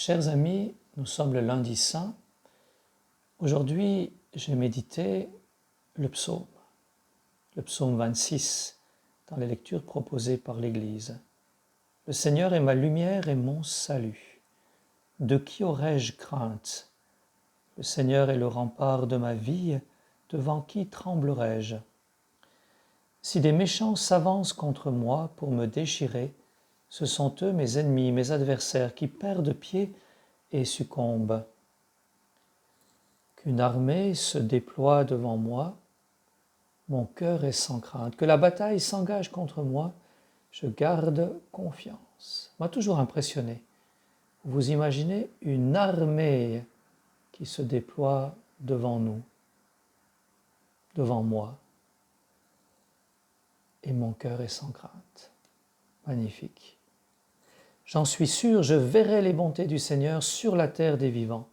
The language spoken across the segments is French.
Chers amis, nous sommes le lundi saint. Aujourd'hui, j'ai médité le psaume 26, dans les lectures proposées par l'Église. Le Seigneur est ma lumière et mon salut. De qui aurais-je crainte? Le Seigneur est le rempart de ma vie, devant qui tremblerais-je? Si des méchants s'avancent contre moi pour me déchirer, ce sont eux mes ennemis, mes adversaires, qui perdent pied et succombent. Qu'une armée se déploie devant moi, mon cœur est sans crainte. Que la bataille s'engage contre moi, je garde confiance. M'a toujours impressionné. Vous imaginez une armée qui se déploie devant nous, devant moi, et mon cœur est sans crainte. Magnifique. J'en suis sûr, je verrai les bontés du Seigneur sur la terre des vivants.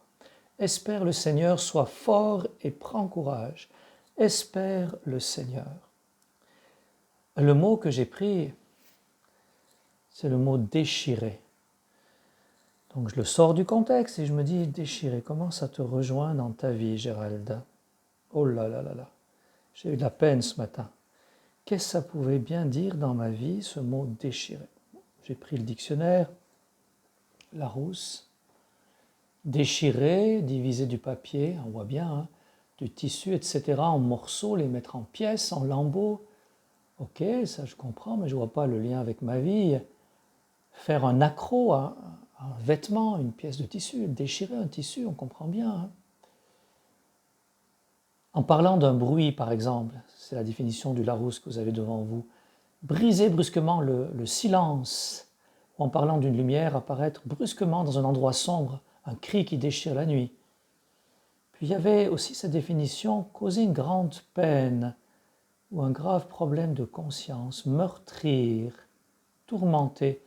Espère le Seigneur, sois fort et prends courage. Espère le Seigneur. Le mot que j'ai pris, c'est le mot déchirer. Donc je le sors du contexte et je me dis déchirer, comment ça te rejoint dans ta vie, Gérald? Oh là là là là, j'ai eu de la peine ce matin. Qu'est-ce que ça pouvait bien dire dans ma vie, ce mot déchirer? J'ai pris le dictionnaire, Larousse. Déchirer, diviser du papier, on voit bien, hein, du tissu, etc., en morceaux, les mettre en pièces, en lambeaux. Ok, ça je comprends, mais je ne vois pas le lien avec ma vie. Faire un accroc, un vêtement, une pièce de tissu, déchirer un tissu, on comprend bien. Hein. En parlant d'un bruit, par exemple, c'est la définition du Larousse que vous avez devant vous, briser brusquement le silence, ou en parlant d'une lumière, apparaître brusquement dans un endroit sombre, un cri qui déchire la nuit. Puis il y avait aussi cette définition, causer une grande peine ou un grave problème de conscience, meurtrir, tourmenter.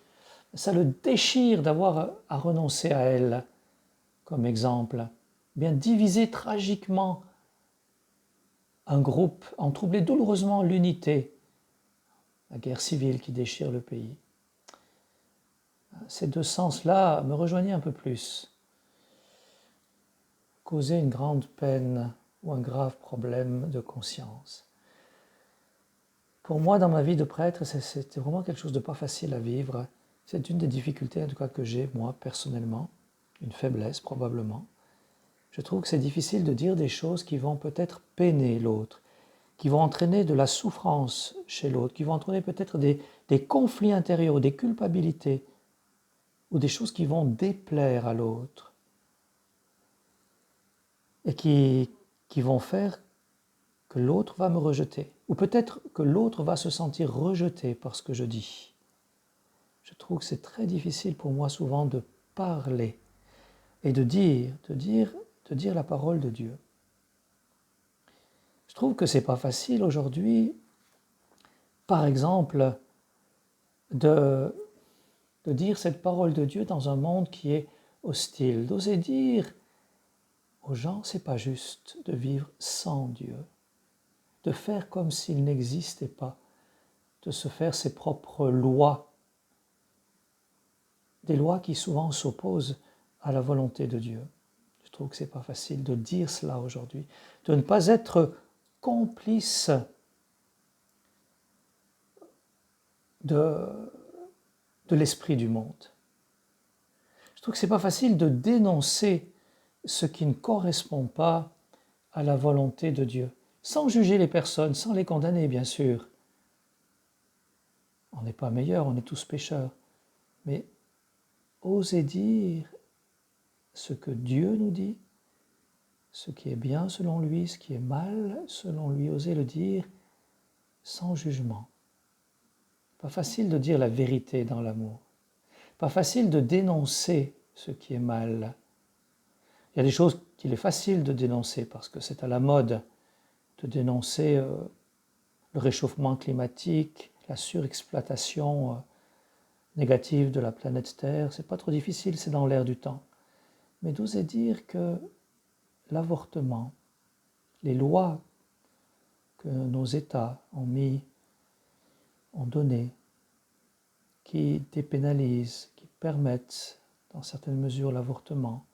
Ça le déchire d'avoir à renoncer à elle, comme exemple. Bien diviser tragiquement un groupe, en troubler douloureusement l'unité, la guerre civile qui déchire le pays. Ces deux sens-là me rejoignaient un peu plus. Causer une grande peine ou un grave problème de conscience. Pour moi, dans ma vie de prêtre, c'était vraiment quelque chose de pas facile à vivre. C'est une des difficultés, en tout cas, que j'ai, moi, personnellement, une faiblesse probablement. Je trouve que c'est difficile de dire des choses qui vont peut-être peiner l'autre, qui vont entraîner de la souffrance chez l'autre, qui vont entraîner peut-être des conflits intérieurs, des culpabilités, ou des choses qui vont déplaire à l'autre, et qui vont faire que l'autre va me rejeter, ou peut-être que l'autre va se sentir rejeté par ce que je dis. Je trouve que c'est très difficile pour moi souvent de parler et de dire la parole de Dieu. Je trouve que c'est pas facile aujourd'hui, par exemple, de dire cette parole de Dieu dans un monde qui est hostile, d'oser dire aux gens, c'est pas juste de vivre sans Dieu, de faire comme s'il n'existait pas, de se faire ses propres lois, des lois qui souvent s'opposent à la volonté de Dieu. Je trouve que c'est pas facile de dire cela aujourd'hui, de ne pas être complice de l'esprit du monde. Je trouve que c'est pas facile de dénoncer ce qui ne correspond pas à la volonté de Dieu, sans juger les personnes, sans les condamner, bien sûr. On n'est pas meilleurs, on est tous pécheurs. Mais oser dire ce que Dieu nous dit, ce qui est bien selon lui, ce qui est mal selon lui, oser le dire sans jugement. Pas facile de dire la vérité dans l'amour. Pas facile de dénoncer ce qui est mal. Il y a des choses qu'il est facile de dénoncer parce que c'est à la mode de dénoncer le réchauffement climatique, la surexploitation négative de la planète Terre. C'est pas trop difficile, c'est dans l'air du temps. Mais d'oser dire que l'avortement, les lois que nos États ont données, qui dépénalisent, qui permettent dans certaines mesures l'avortement,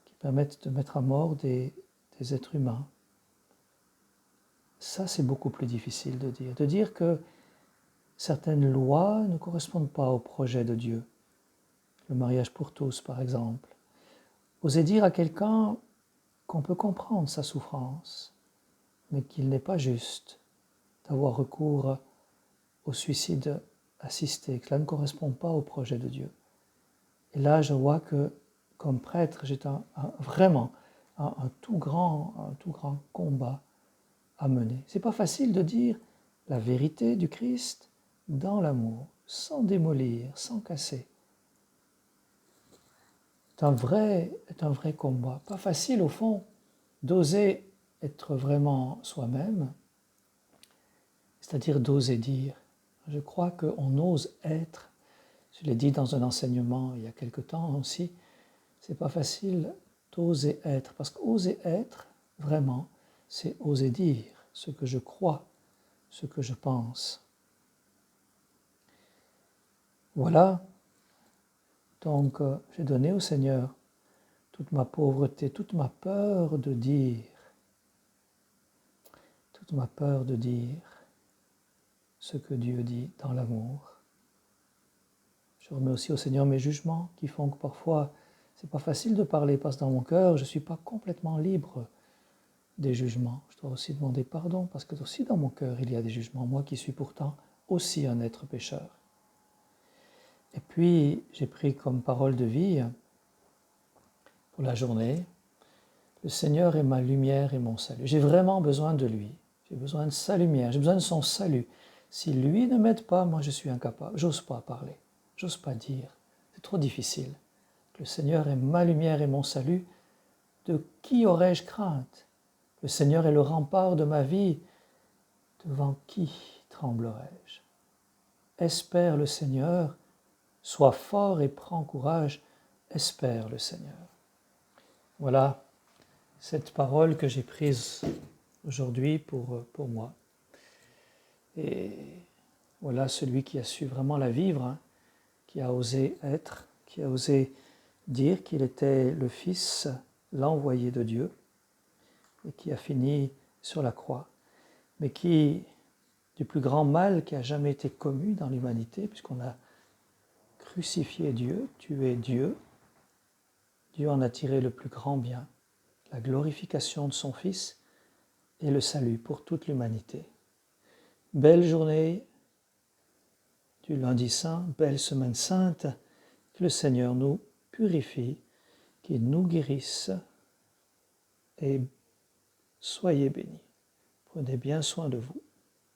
qui permettent de mettre à mort des êtres humains. Ça, c'est beaucoup plus difficile de dire. De dire que certaines lois ne correspondent pas au projet de Dieu. Le mariage pour tous, par exemple. Oser dire à quelqu'un qu'on peut comprendre sa souffrance, mais qu'il n'est pas juste d'avoir recours au suicide assisté, que cela ne correspond pas au projet de Dieu. Et là, je vois que, comme prêtre, j'ai vraiment un tout grand combat à mener. C'est pas facile de dire la vérité du Christ dans l'amour, sans démolir, sans casser. C'est un vrai combat. Pas facile au fond d'oser être vraiment soi-même, c'est-à-dire d'oser dire. Je crois qu'on ose être. Je l'ai dit dans un enseignement il y a quelque temps aussi. C'est pas facile d'oser être, parce qu'oser être, vraiment, c'est oser dire ce que je crois, ce que je pense. Voilà, donc j'ai donné au Seigneur toute ma pauvreté, toute ma peur de dire, ce que Dieu dit dans l'amour. Je remets aussi au Seigneur mes jugements qui font que parfois c'est pas facile de parler parce que dans mon cœur je ne suis pas complètement libre des jugements. Je dois aussi demander pardon parce que aussi dans mon cœur il y a des jugements, moi qui suis pourtant aussi un être pécheur. Et puis j'ai pris comme parole de vie pour la journée, le Seigneur est ma lumière et mon salut. J'ai vraiment besoin de lui, j'ai besoin de sa lumière, j'ai besoin de son salut. Si lui ne m'aide pas, moi je suis incapable, j'ose pas parler, j'ose pas dire, c'est trop difficile. Le Seigneur est ma lumière et mon salut, de qui aurais-je crainte? Le Seigneur est le rempart de ma vie, devant qui tremblerais-je? Espère le Seigneur, sois fort et prends courage, espère le Seigneur. Voilà cette parole que j'ai prise aujourd'hui pour moi. Et voilà celui qui a su vraiment la vivre, qui a osé être, qui a osé dire qu'il était le Fils, l'envoyé de Dieu, et qui a fini sur la croix, mais qui, du plus grand mal qui a jamais été commis dans l'humanité, puisqu'on a crucifié Dieu, tué Dieu, Dieu en a tiré le plus grand bien, la glorification de son Fils et le salut pour toute l'humanité. Belle journée du lundi saint, belle semaine sainte, que le Seigneur nous purifie, qu'il nous guérisse et soyez bénis. Prenez bien soin de vous.